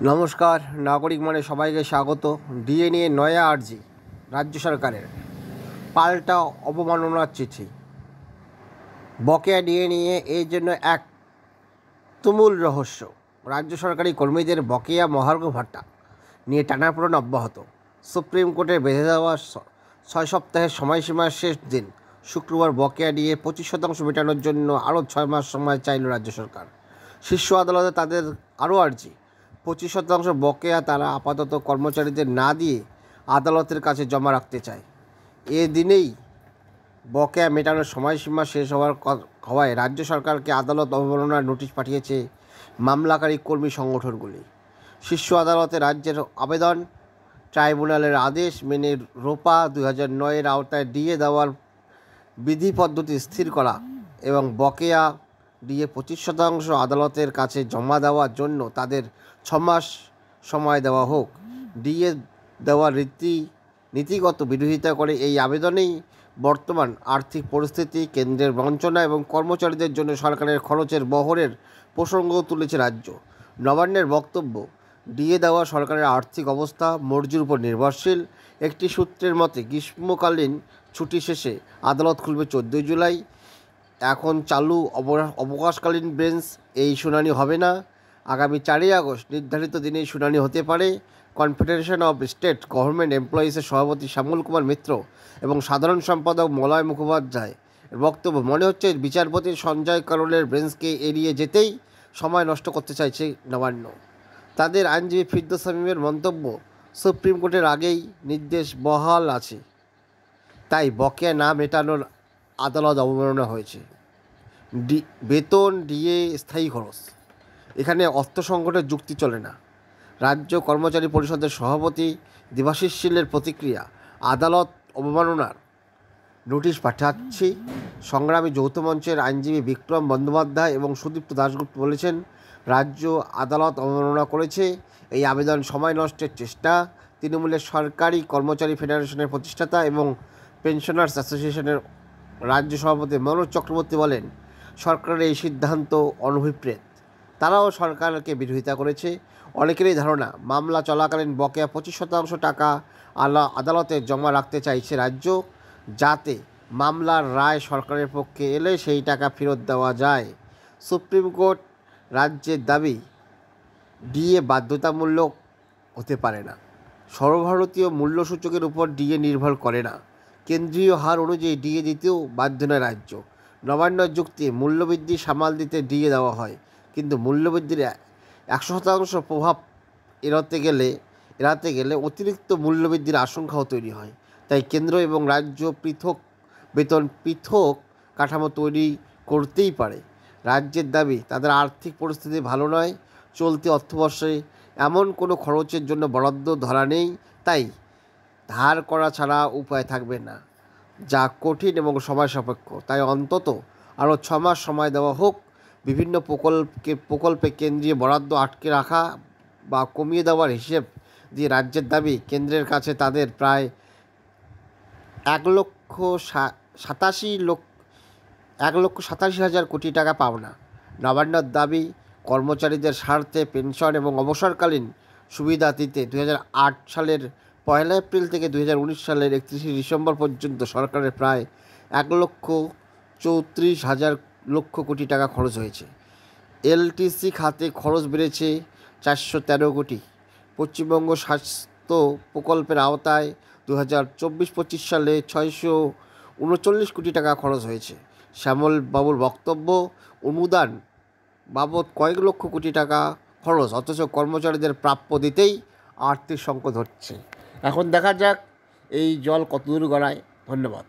নমস্কার, নাগরিক মনে সবাইকে স্বাগত। ডিএ নিয়ে নয়া আর্জি রাজ্য সরকারের, পাল্টা অবমাননার চিঠি। বকেয়া ডিএ নিয়ে এই জন্য এক তুমুল রহস্য। রাজ্য সরকারি কর্মীদের বকেয়া মহার্ঘ ভাতা নিয়ে টানাপোড়েন অব্যাহত। সুপ্রিম কোর্টে বেঁধে দেওয়া 6 সপ্তাহের সময়সীমার শেষ দিন শুক্রবার বকেয়া ডিএ 25% মেটানোর জন্য আরও 6 মাস সময় চাইল রাজ্য সরকার। শীর্ষ আদালতে তাদের আরও আর্জি, 25% বকেয়া তারা আপাতত কর্মচারীদের না দিয়ে আদালতের কাছে জমা রাখতে চায়। এ দিনেই বকেয়া মেটানোর সময়সীমা শেষ হওয়ায় রাজ্য সরকারকে আদালত অবমাননার নোটিশ পাঠিয়েছে মামলাকারী কর্মী সংগঠনগুলি। শীর্ষ আদালতে রাজ্যের আবেদন, ট্রাইব্যুনালের আদেশ মেনে রোপা 2009-এর আওতায় ডিএ দেওয়ার বিধি পদ্ধতি স্থির করা এবং বকেয়া ডিএ 25% আদালতের কাছে জমা দেওয়ার জন্য তাদের 6 মাস সময় দেওয়া হোক। ডিএ দেওয়ার নীতিগত বিরোধিতা করে এই আবেদনেই বর্তমান আর্থিক পরিস্থিতি, কেন্দ্রের বঞ্চনা এবং কর্মচারীদের জন্য সরকারের খরচের বহরের প্রসঙ্গ তুলেছে রাজ্য। নবান্নের বক্তব্য, ডিএ দেওয়া সরকারের আর্থিক অবস্থা মর্জির উপর নির্ভরশীল। একটি সূত্রের মতে গ্রীষ্মকালীন ছুটি শেষে আদালত খুলবে 14 জুলাই। এখন চালু অবকাশকালীন বেঞ্চ এই শুনানি হবে না। আগামী 4 আগস্ট নির্ধারিত দিনেই শুনানি হতে পারে। কনফেডারেশন অব স্টেট গভর্নমেন্ট এমপ্লয়িজের সভাপতি শ্যামল কুমার মিত্র এবং সাধারণ সম্পাদক মলয় মুখোপাধ্যায় বক্তব্য, মনে হচ্ছে বিচারপতি সঞ্জয় কারোলের বেঞ্চকে এড়িয়ে যেতেই সময় নষ্ট করতে চাইছে নবান্ন। তাদের আইনজীবী ফিরদৌস শামীমের মন্তব্য, সুপ্রিম কোর্টের আগেই নির্দেশ বহাল আছে, তাই বকেয়া না মেটানোর আদালত অবমাননা হয়েছে। বেতন, ডিএ, স্থায়ী খরচ, এখানে অর্থ সংকটের যুক্তি চলে না। রাজ্য কর্মচারী পরিষদের সভাপতি দেবাশিস শীলের প্রতিক্রিয়া, আদালত অবমাননার নোটিশ পাঠাচ্ছি। সংগ্রামী যৌথ মঞ্চের আইনজীবী বিক্রম বন্দ্যোপাধ্যায় এবং সুদীপ্ত দাশগুপ্ত বলেছেন, রাজ্য আদালত অবমাননা করেছে, এই আবেদন সময় নষ্টের চেষ্টা। তৃণমূলের সরকারি কর্মচারী ফেডারেশনের প্রতিষ্ঠাতা এবং পেনশনার্স অ্যাসোসিয়েশনের রাজ্য সভাপতি মনোজ চক্রবর্তী বলেন, সরকারের এই সিদ্ধান্ত অনভিপ্রেত। তারাও সরকারকে বিরোধিতা করেছে। অনেকেরই ধারণা, মামলা চলাকালীন বকেয়া 25% টাকা আদালতে জমা রাখতে চাইছে রাজ্য, যাতে মামলার রায় সরকারের পক্ষে এলে সেই টাকা ফেরত দেওয়া যায়। সুপ্রিম কোর্ট রাজ্যের দাবি, ডিএ বাধ্যতামূলক হতে পারে না। সর্বভারতীয় মূল্যসূচকের উপর ডিএ নির্ভর করে না। কেন্দ্রীয় হার অনুযায়ী ডিএ দিতেও বাধ্য নয় রাজ্য। নবান্নের যুক্তি, মূল্যবৃদ্ধি সামাল দিতে ডিএ দেওয়া হয়, কিন্তু মূল্যবৃদ্ধির 100% প্রভাব এড়াতে গেলে অতিরিক্ত মূল্যবৃদ্ধির আশঙ্কাও তৈরি হয়। তাই কেন্দ্র এবং রাজ্য পৃথক কাঠামো তৈরি করতেই পারে। রাজ্যের দাবি, তাদের আর্থিক পরিস্থিতি ভালো নয়, চলতি অর্থবর্ষে এমন কোনো খরচের জন্য বরাদ্দ ধরা নেই, তাই ধার করা ছাড়া উপায় থাকবে না, যা কঠিন এবং সময় সাপেক্ষ। তাই অন্তত আরও 6 মাস সময় দেওয়া হোক। বিভিন্ন প্রকল্পে কেন্দ্রীয় বরাদ্দ আটকে রাখা বা কমিয়ে দেওয়ার হিসেব দিয়ে রাজ্যের দাবি, কেন্দ্রের কাছে তাদের প্রায় 1,87,000 কোটি টাকা পাওনা। নবান্নর দাবি, কর্মচারীদের স্বার্থে পেনশন এবং অবসরকালীন সুবিধা দিতে 2008 সালের 1 এপ্রিল থেকে 2019 সালের 31 ডিসেম্বর পর্যন্ত সরকারের প্রায় 1,34,000 কোটি টাকা খরচ হয়েছে। এলটিসি খাতে খরচ বেড়েছে 413 কোটি। পশ্চিমবঙ্গ স্বাস্থ্য প্রকল্পের আওতায় 2024-25 সালে 639 কোটি টাকা খরচ হয়েছে। শ্যামল বাবুর বক্তব্য, অনুদান বাবদ কয়েক লক্ষ কোটি টাকা খরচ, অথচ কর্মচারীদের প্রাপ্য দিতেই আর্থিক সংকট হচ্ছে। এখন দেখা যাক এই জল কতদূর গড়ায়। ধন্যবাদ।